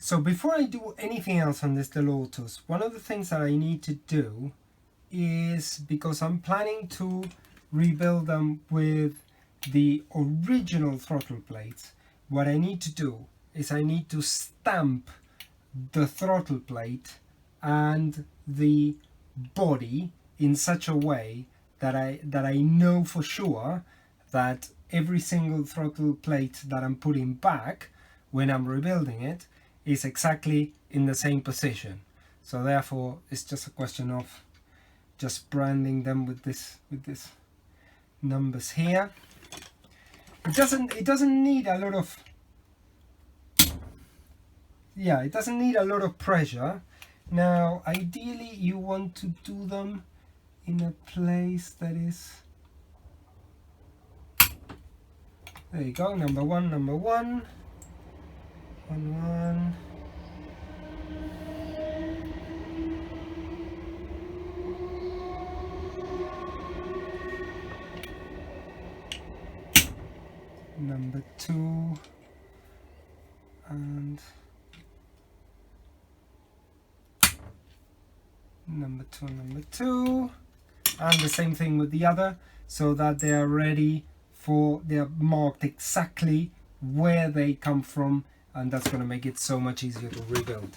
So before I do anything else on this Dellortos, one of the things that I need to do is, because I'm planning to rebuild them with the original throttle plates, what I need to do is I need to stamp the throttle plate and the body in such a way that I know for sure that every single throttle plate that I'm putting back when I'm rebuilding it is exactly in the same position. So therefore it's just a question of just branding them with this numbers here. It doesn't need a lot of, yeah, it doesn't need a lot of pressure. Now ideally you want to do them in a place that is, there you go, number one, 1 1, number 2, and number 2, and the same thing with the other, so that they are ready for, they are marked exactly where they come from, and that's going to make it so much easier to rebuild.